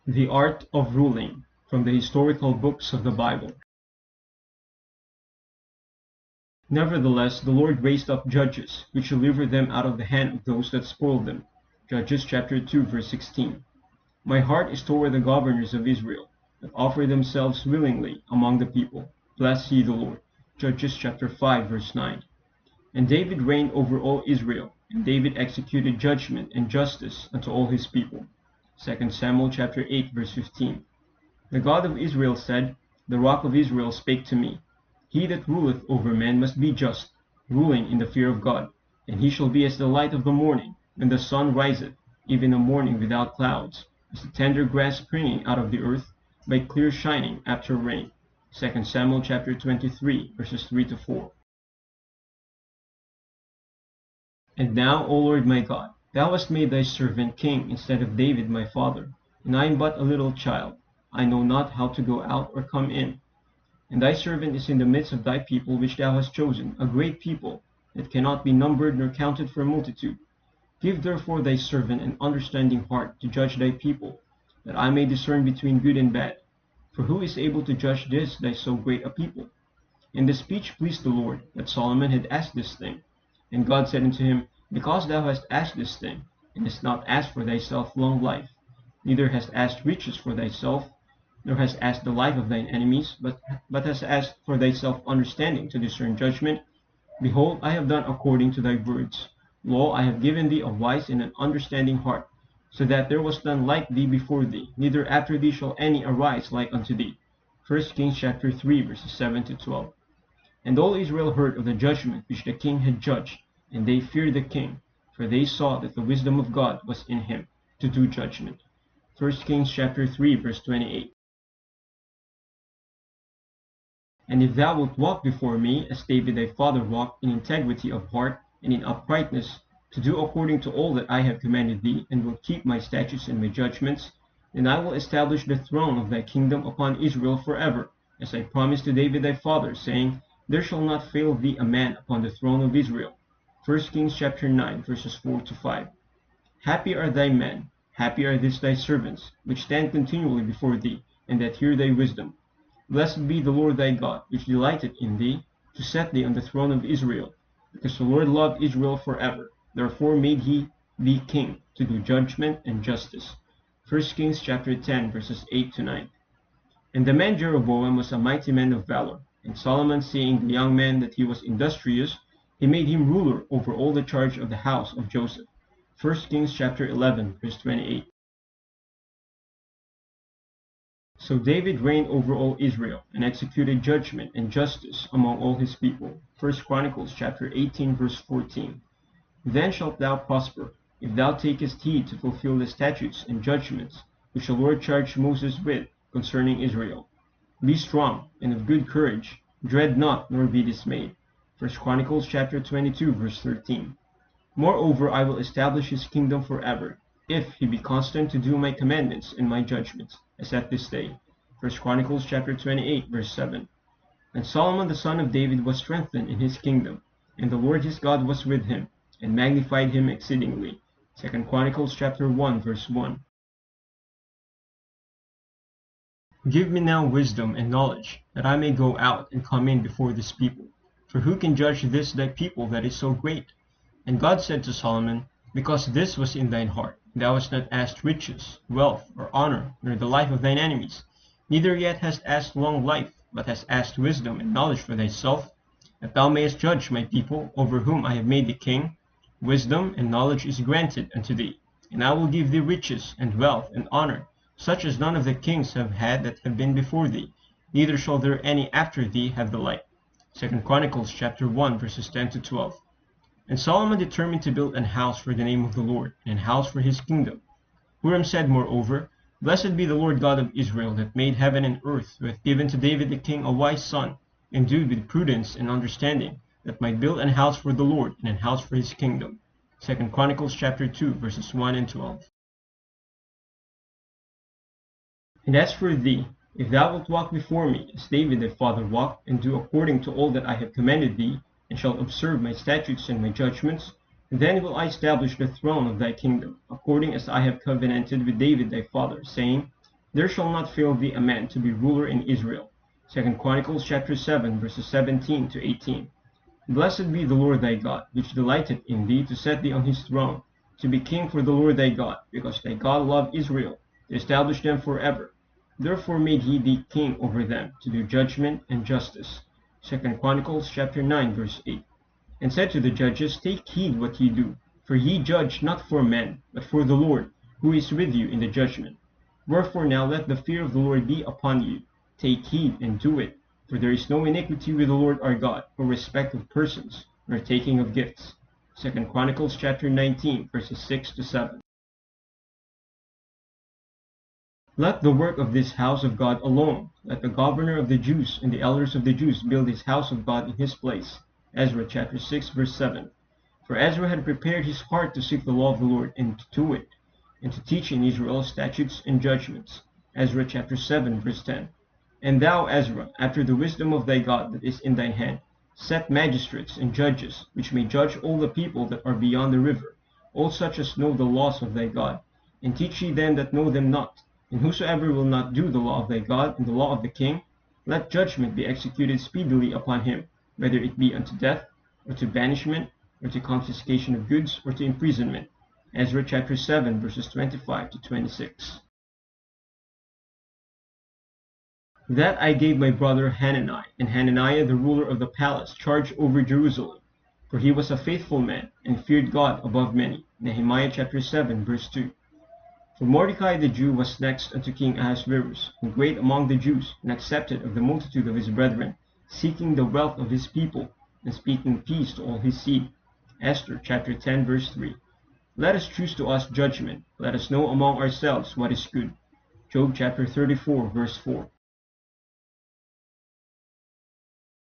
The Art of Ruling, from the Historical Books of the Bible. Nevertheless, the Lord raised up judges, which delivered them out of the hand of those that spoiled them. Judges chapter 2, verse 16. My heart is toward the governors of Israel, that offer themselves willingly among the people. Bless ye the Lord. Judges chapter 5, verse 9. And David reigned over all Israel, and David executed judgment and justice unto all his people. 2 Samuel chapter 8, verse 15. The God of Israel said, The rock of Israel spake to me. He that ruleth over men must be just, ruling in the fear of God. And he shall be as the light of the morning, when the sun riseth, even a morning without clouds, as the tender grass springing out of the earth, by clear shining after rain. 2 Samuel chapter 23, verses 3 to 4. And now, O Lord my God, thou hast made thy servant king instead of David my father, and I am but a little child. I know not how to go out or come in. And thy servant is in the midst of thy people which thou hast chosen, a great people, that cannot be numbered nor counted for multitude. Give therefore thy servant an understanding heart to judge thy people, that I may discern between good and bad. For who is able to judge this thy so great a people? And the speech pleased the Lord, that Solomon had asked this thing. And God said unto him, Because thou hast asked this thing, and hast not asked for thyself long life, neither hast asked riches for thyself, nor hast asked the life of thine enemies, but hast asked for thyself understanding to discern judgment, behold, I have done according to thy words. Lo, I have given thee a wise and an understanding heart, so that there was none like thee before thee, neither after thee shall any arise like unto thee. 1 Kings chapter 3, verses 7 to 12. And all Israel heard of the judgment which the king had judged, and they feared the king, for they saw that the wisdom of God was in him to do judgment. 1 Kings chapter 3, verse 28. And if thou wilt walk before me, as David thy father walked, in integrity of heart and in uprightness, to do according to all that I have commanded thee, and wilt keep my statutes and my judgments, then I will establish the throne of thy kingdom upon Israel forever, as I promised to David thy father, saying, There shall not fail thee a man upon the throne of Israel. 1 Kings chapter 9, verses 4 to 5. Happy are thy men, happy are these thy servants, which stand continually before thee, and that hear thy wisdom. Blessed be the Lord thy God, which delighteth in thee, to set thee on the throne of Israel. Because the Lord loved Israel forever, therefore made he thee king, to do judgment and justice. 1 Kings chapter 10, verses 8 to 9. And the man Jeroboam was a mighty man of valor, and Solomon, seeing the young man that he was industrious, he made him ruler over all the charge of the house of Joseph. 1 Kings chapter 11, verse 28. So David reigned over all Israel, and executed judgment and justice among all his people. 1 Chronicles chapter 18, verse 14. Then shalt thou prosper, if thou takest heed to fulfill the statutes and judgments which the Lord charged Moses with concerning Israel. Be strong and of good courage, dread not, nor be dismayed. 1 Chronicles chapter 22, verse 13. Moreover, I will establish his kingdom forever, if he be constant to do my commandments and my judgments, as at this day. 1 Chronicles chapter 28, verse 7. And Solomon the son of David was strengthened in his kingdom, and the Lord his God was with him, and magnified him exceedingly. 2 Chronicles chapter 1, verse 1. Give me now wisdom and knowledge, that I may go out and come in before this people. For who can judge this thy people that is so great? And God said to Solomon, Because this was in thine heart, thou hast not asked riches, wealth, or honor, nor the life of thine enemies, neither yet hast asked long life, but hast asked wisdom and knowledge for thyself, that thou mayest judge my people, over whom I have made thee king. Wisdom and knowledge is granted unto thee, and I will give thee riches and wealth and honor, such as none of the kings have had that have been before thee, neither shall there any after thee have the like. 2 Chronicles chapter 1, verses 10 to 12. And Solomon determined to build an house for the name of the Lord, and an house for his kingdom. Huram said moreover, Blessed be the Lord God of Israel, that made heaven and earth, who hath given to David the king a wise son, endued with prudence and understanding, that might build an house for the Lord, and an house for his kingdom. 2 Chronicles chapter 2, verses 1 and 12. And as for thee, if thou wilt walk before me, as David thy father walked, and do according to all that I have commanded thee, and shalt observe my statutes and my judgments, then will I establish the throne of thy kingdom, according as I have covenanted with David thy father, saying, There shall not fail thee a man to be ruler in Israel. 2 Chronicles chapter 7, verses 17 to 18. Blessed be the Lord thy God, which delighteth in thee to set thee on his throne, to be king for the Lord thy God, because thy God loved Israel, to establish them forever. Therefore made he thee king over them, to do judgment and justice. 2 Chronicles chapter 9, verse 8. And said to the judges, Take heed what ye do, for ye judge not for men, but for the Lord, who is with you in the judgment. Wherefore now let the fear of the Lord be upon you. Take heed and do it, for there is no iniquity with the Lord our God, or respect of persons, nor taking of gifts. 2 Chronicles chapter 19, verses 6 to 7. Let the work of this house of God alone. Let the governor of the Jews and the elders of the Jews build his house of God in his place. Ezra chapter 6, verse 7. For Ezra had prepared his heart to seek the law of the Lord and to do it, and to teach in Israel statutes and judgments. Ezra chapter 7, verse 10. And thou, Ezra, after the wisdom of thy God that is in thine hand, set magistrates and judges, which may judge all the people that are beyond the river, all such as know the laws of thy God, and teach ye them that know them not. And whosoever will not do the law of thy God and the law of the king, let judgment be executed speedily upon him, whether it be unto death, or to banishment, or to confiscation of goods, or to imprisonment. Ezra chapter 7, verses 25 to 26. That I gave my brother Hanani, and Hananiah the ruler of the palace, charge over Jerusalem. For he was a faithful man, and feared God above many. Nehemiah chapter 7, verse 2. For Mordecai the Jew was next unto King Ahasuerus, and great among the Jews, and accepted of the multitude of his brethren, seeking the wealth of his people, and speaking peace to all his seed. Esther chapter 10, verse 3. Let us choose to us judgment. Let us know among ourselves what is good. Job chapter 34, verse 4.